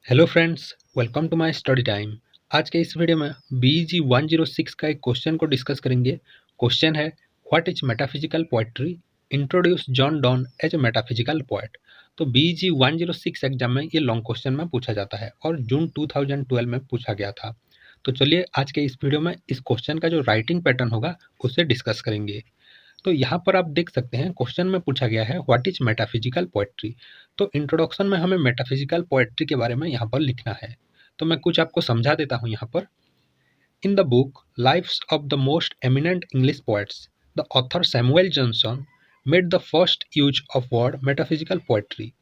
Hello friends, welcome to my study time. आज के इस वीडियो में बीईजी 106 का एक क्वेश्चन को डिस्कस करेंगे। क्वेश्चन है, what is metaphysical poetry? Introduce John Donne as a metaphysical poet. तो बीईजी 106 एग्जाम में ये लॉन्ग क्वेश्चन में पूछा जाता है और जून 2012 में पूछा गया था। तो चलिए आज के इस वीडियो में इस क्वेश्चन का जो राइटिंग पैटर्न होगा उसे डिस्कस करेंगे। तो यहाँ पर आप देख सकते हैं क्वेश्चन में पूछा गया है व्हाट इज मेटाफिजिकल पोएट्री। तो इंट्रोडक्शन में हमें मेटाफिजिकल पोएट्री के बारे में यहाँ पर लिखना है। तो मैं कुछ आपको समझा देता हूँ यहाँ पर। In the book lives of the most eminent English poets the author Samuel Johnson made the first use of word metaphysical poetry.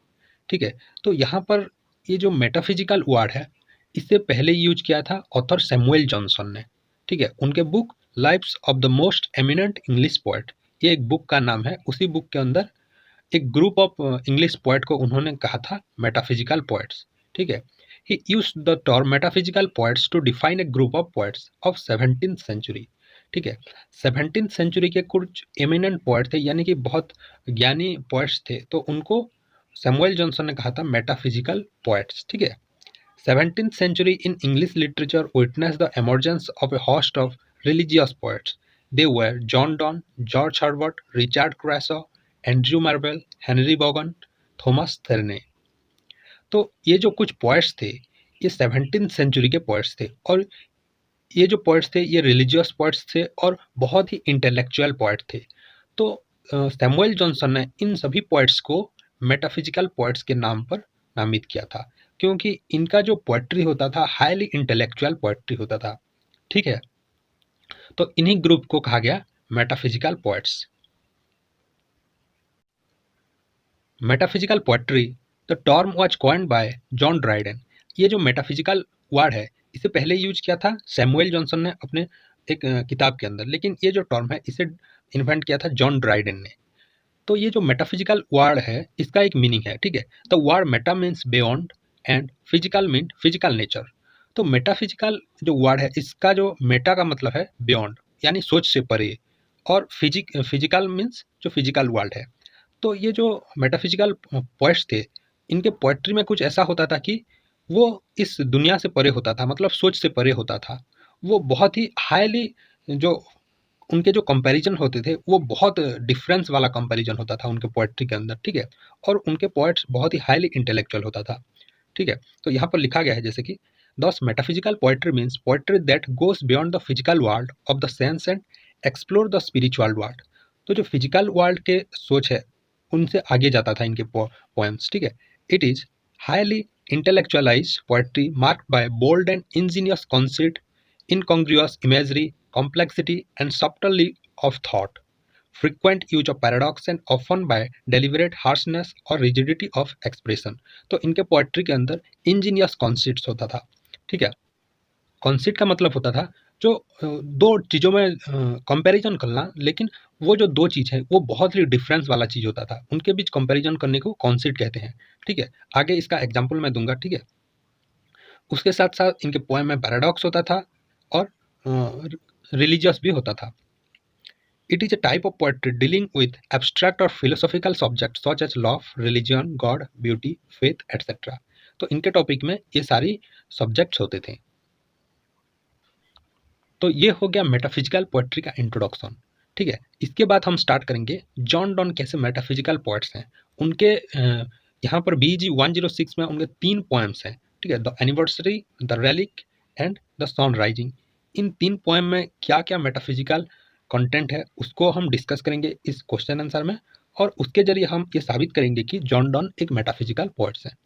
ठीक है, तो यहाँ पर ये जो मेटाफिजिकल वर्ड है इससे पहले यूज किया था ऑथर सैमुअल जॉनसन ने। ठीक है, उनके book lives of the most eminent English poet, ये एक बुक का नाम है। उसी बुक के अंदर एक ग्रुप ऑफ इंग्लिश पोएट को उन्होंने कहा था मेटाफिजिकल पोएट्स। ठीक है, he used the term metaphysical poets to define a group of poets of 17th century. ठीक है, 17th सेंचुरी के कुछ एमिनेंट पोएट थे, यानी कि बहुत ज्ञानी पोएट्स थे, तो उनको सैमुअल जॉनसन ने कहा था मेटाफिजिकल पोएट्स। ठीक है, 17th century in English literature witnessed the emergence of a host of religious poets. They were John Donne, George Herbert, Richard Crashaw, Andrew Marvell, Henry Vaughan, Thomas Traherne. तो ये जो कुछ poets थे ये 17th century के poets थे, और ये जो पोएट्स थे ये रिलीजियस पोएट्स थे और बहुत ही इंटेलेक्चुअल पोएट थे। तो सैमुअल जॉनसन ने इन सभी पोएट्स को मेटाफिजिकल पोएट्स के नाम पर नामित किया था, क्योंकि इनका जो पोएट्री होता था हाईली इंटेलेक्चुअल पोएट्री होता था। ठीक है, तो इन्हीं ग्रुप को कहा गया metaphysical poets. Metaphysical poetry, the term was coined bye John Dryden. ये जो मेटाफिजिकल वर्ड है इसे पहले यूज किया था सैमुअल जॉनसन ने अपने एक किताब के अंदर, लेकिन ये जो टर्म है इसे इन्वेंट किया था जॉन ड्राइडेन ने। तो ये जो मेटाफिजिकल वर्ड है इसका एक मीनिंग है। ठीक है, the word Meta means beyond and physical mean physical nature. तो मेटाफिजिकल जो वर्ड है इसका जो मेटा का मतलब है बियॉन्ड, यानी सोच से परे, और फिजिकल मीन्स जो फिजिकल वर्ल्ड है। तो ये जो मेटाफिजिकल पोएट्स थे इनके पोएट्री में कुछ ऐसा होता था कि वो इस दुनिया से परे होता था, मतलब सोच से परे होता था। वो बहुत ही हाईली, जो उनके जो कंपैरिजन होते थे वो बहुत डिफरेंस वाला कंपैरिजन होता था उनके पोएट्री के अंदर। ठीक है, और उनके पोएट्स बहुत ही हाईली इंटेलेक्चुअल होता था। ठीक है, तो यहाँ पर लिखा गया है जैसे कि दस metaphysical poetry means poetry that goes beyond the physical world of the sense and explore the spiritual world. तो जो फिजिकल वर्ल्ड के सोच है उनसे आगे जाता था इनके पोएम्स। ठीक है, it is highly intellectualise poetry marked by bold and ingenious concept, incongruous imagery, complexity, and subtlety of thought, frequent use of paradox and often by deliberate harshness और rigidity of expression। तो इनके poetry के अंदर Angénieux concepts होता था। ठीक है, concept का मतलब होता था जो दो चीज़ों में कंपैरिजन करना, लेकिन वो जो दो चीज़ है वो बहुत ही डिफरेंस वाला चीज़ होता था, उनके बीच कंपैरिजन करने को कॉन्सेप्ट कहते हैं। ठीक है, आगे इसका एग्जाम्पल मैं दूंगा। ठीक है, उसके साथ साथ इनके पोएम में पैराडॉक्स होता था और रिलीजियस भी होता था। It is a type of poetry dealing with abstract और philosophical subject such as love, religion, God, beauty, faith etcetera. तो इनके टॉपिक में ये सारी सब्जेक्ट्स होते थे। तो ये हो गया मेटाफिजिकल पोएट्री का इंट्रोडक्शन। ठीक है, इसके बाद हम स्टार्ट करेंगे जॉन डॉन कैसे मेटाफिजिकल पोएट्स हैं। उनके यहाँ पर बीजी 106 में उनके 3 पोएम्स हैं। ठीक है, the anniversary, the relic and the sun rising. इन 3 पोएम में क्या क्या मेटाफिजिकल कंटेंट है उसको हम डिस्कस करेंगे इस क्वेश्चन आंसर में, और उसके जरिए हम ये साबित करेंगे कि जॉन डॉन एक मेटाफिजिकल पोएट्स हैं।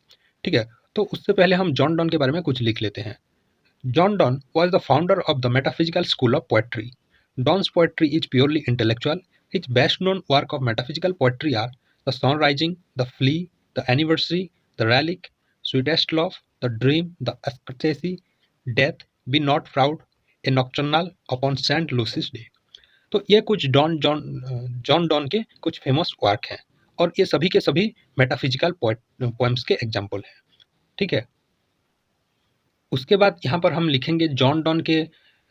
ठीक है, तो उससे पहले हम जॉन डॉन के बारे में कुछ लिख लेते हैं। John Donne was the founder of the metaphysical school of poetry. Donne's poetry is purely intellectual. His best known work of metaphysical poetry are The Sun Rising, The Flea, The Anniversary, The Relic, Sweetest Love, The Dream, The Ecstasy, Death, Be Not Proud, A Nocturnal upon St. Lucy's Day। तो ये कुछ John Donne के कुछ famous work हैं, और ये सभी के सभी मेटाफिजिकल पोएम्स के एग्जाम्पल हैं। ठीक है, उसके बाद यहाँ पर हम लिखेंगे जॉन डॉन के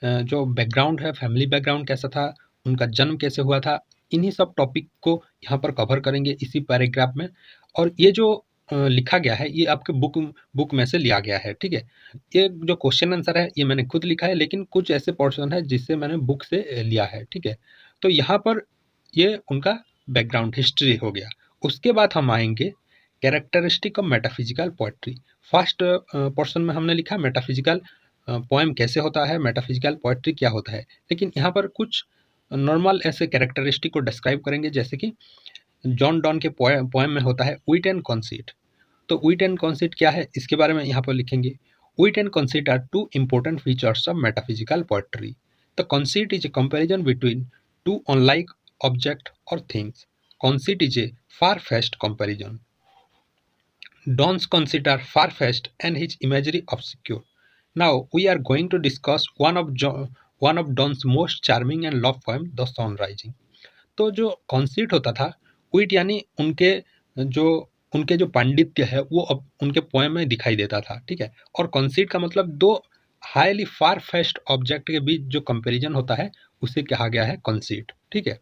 जो बैकग्राउंड है, फैमिली बैकग्राउंड कैसा था, उनका जन्म कैसे हुआ था, इन्हीं सब टॉपिक को यहाँ पर कवर करेंगे इसी पैराग्राफ में। और ये जो लिखा गया है ये आपके बुक में से लिया गया है, ठीक है। ये जो क्वेश्चन आंसर है ये मैंने खुद लिखा है, लेकिन कुछ ऐसे पोर्शन है जिससे मैंने बुक से लिया है, ठीक है। तो यहाँ पर ये उनका बैकग्राउंड हिस्ट्री हो गया। उसके बाद हम आएंगे characteristic of metaphysical poetry. First portion में हमने लिखा मेटाफिजिकल पोएम कैसे होता है, मेटाफिजिकल पोएट्री क्या होता है, लेकिन यहाँ पर कुछ नॉर्मल ऐसे कैरेक्टरिस्टिक को डिस्क्राइब करेंगे, जैसे कि जॉन डॉन के पोएम में होता है विट एंड कॉन्सीट। तो विट एंड कॉन्सीट क्या है इसके बारे में यहाँ पर लिखेंगे। Wit and conceit are two important features of metaphysical poetry. The conceit is a comparison between two unlike object और things. Conceit is a far-fetched comparison. Don's conceit are far-fetched and his imagery obscure. Now we are going to discuss one of Don's most charming and loved poem, The Sun Rising. तो जो कॉन्सीट होता था, विट यानी उनके जो पांडित्य है वो अब उनके पोएम में दिखाई देता था, ठीक है। और कॉन्सीट का मतलब दो हाईली फार फेस्ट ऑब्जेक्ट के बीच जो कंपैरिजन होता है उसे कहा गया है कॉन्सीट, ठीक है।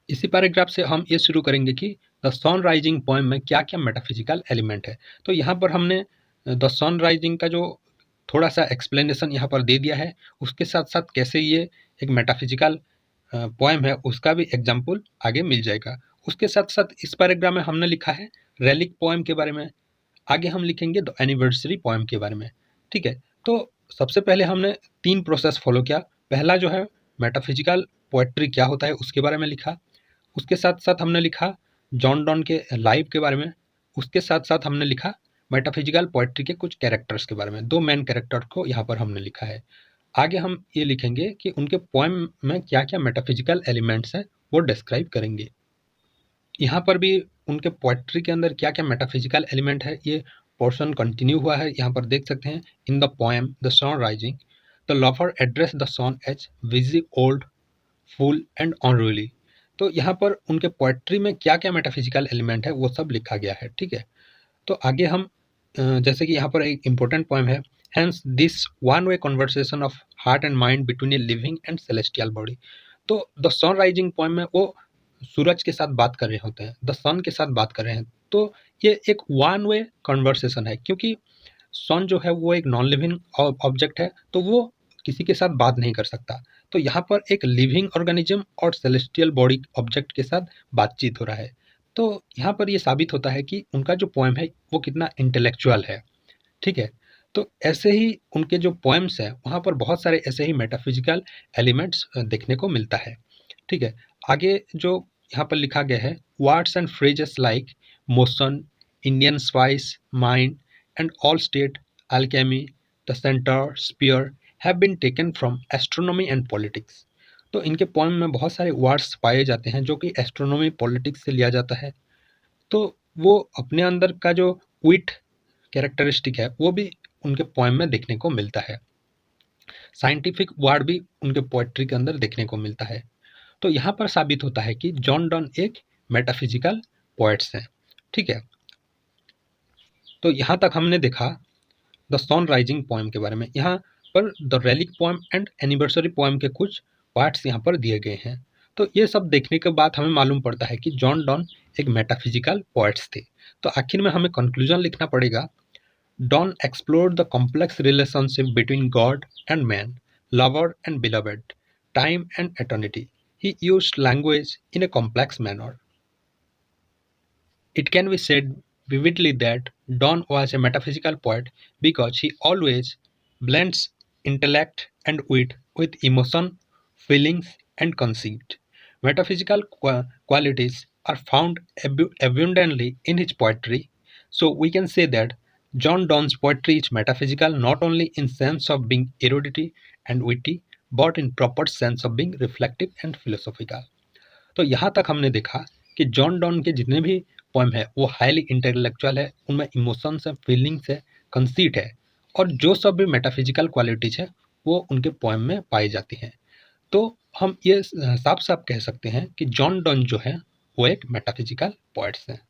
इसी पैराग्राफ से हम ये शुरू करेंगे कि द सन राइजिंग पोएम में क्या क्या मेटाफिजिकल एलिमेंट है। तो यहाँ पर हमने द सन राइजिंग का जो थोड़ा सा एक्सप्लेनेशन यहाँ पर दे दिया है, उसके साथ साथ कैसे ये एक मेटाफिजिकल पोएम है उसका भी एग्जाम्पल आगे मिल जाएगा। उसके साथ साथ इस पैराग्राफ में हमने लिखा है रेलिक पोएम के बारे में, आगे हम लिखेंगे द एनिवर्सरी पोएम के बारे में, ठीक है। तो सबसे पहले हमने 3 प्रोसेस फॉलो किया। पहला जो है मेटाफिजिकल पोएट्री क्या होता है उसके बारे में लिखा, उसके साथ साथ हमने लिखा जॉन डॉन के लाइफ के बारे में, उसके साथ साथ हमने लिखा मेटाफिजिकल पोएट्री के कुछ कैरेक्टर्स के बारे में। 2 मेन कैरेक्टर को यहाँ पर हमने लिखा है। आगे हम ये लिखेंगे कि उनके पोएम में क्या क्या मेटाफिजिकल एलिमेंट्स हैं वो डिस्क्राइब करेंगे। यहाँ पर भी उनके पोएट्री के अंदर क्या क्या मेटाफिजिकल एलिमेंट है ये पोर्शन कंटिन्यू हुआ है। यहाँ पर देख सकते हैं, in the poem the sun rising the lover address the sun as busy, old, fool and unruly. तो यहाँ पर उनके पोएट्री में क्या क्या मेटाफिजिकल एलिमेंट है वो सब लिखा गया है, ठीक है। तो आगे हम जैसे कि यहाँ पर एक इम्पोर्टेंट पोएम है, hence this one way conversation of heart and mind between a living and celestial body. तो द सन राइजिंग पोएम में वो सूरज के साथ बात कर रहे होते हैं, द सन के साथ बात कर रहे हैं। तो ये एक वन वे कन्वर्सेशन है, क्योंकि सन जो है वो एक नॉन लिविंग ऑब्जेक्ट है, तो वो किसी के साथ बात नहीं कर सकता। तो यहाँ पर एक लिविंग ऑर्गेनिज्म और सेलेस्टियल बॉडी ऑब्जेक्ट के साथ बातचीत हो रहा है। तो यहाँ पर ये साबित होता है कि उनका जो पोएम है वो कितना इंटेलेक्चुअल है, ठीक है। तो ऐसे ही उनके जो पोएम्स हैं वहाँ पर बहुत सारे ऐसे ही मेटाफिजिकल एलिमेंट्स देखने को मिलता है, ठीक है। आगे जो यहाँ पर लिखा गया है, words and phrases like motion, Indian spice, mind and all state, alchemy, the centre, sphere have been taken from astronomy and politics. तो इनके पोएम में बहुत सारे वर्ड्स पाए जाते हैं जो कि एस्ट्रोनॉमी, पॉलिटिक्स से लिया जाता है। तो वो अपने अंदर का जो विट कैरेक्टरिस्टिक है वो भी उनके पोएम में देखने को मिलता है। साइंटिफिक वर्ड भी उनके पोएट्री के अंदर देखने को मिलता है। तो यहाँ पर साबित होता है कि जॉन डॉन एक मेटाफिजिकल पोएट्स हैं, ठीक है। तो यहाँ तक हमने देखा द सन राइजिंग पोएम के बारे में। यहाँ पर the relic poem and anniversary poem के कुछ पार्ट्स यहाँ पर दिए गए हैं। तो ये सब देखने के बाद हमें मालूम पड़ता है कि जॉन डॉन एक मेटाफिजिकल पोएट्स थे। तो आखिर में हमें कंक्लूजन लिखना पड़ेगा, Donne explored the complex relationship between God and man, lover and beloved, time and eternity. He used language in a complex manner. It can be said vividly that Donne was a metaphysical poet because he always blends intellect and wit with emotion, feelings, and conceit. Metaphysical qualities are found abundantly in his poetry, so we can say that John Donne's poetry is metaphysical not only in sense of being erudite and witty, but in proper sense of being reflective and philosophical. तो यहाँ तक हमने देखा कि John don के जितने भी poem है वो हाईली इंटेलेक्चुअल है, उनमें इमोशंस है, फीलिंग्स है, कंसीट है, और जो सब भी मेटाफिजिकल क्वालिटीज है वो उनके पोएम में पाई जाती हैं। तो हम ये साफ साफ कह सकते हैं कि जॉन डॉन जो है वो एक मेटाफिजिकल पोएट्स हैं।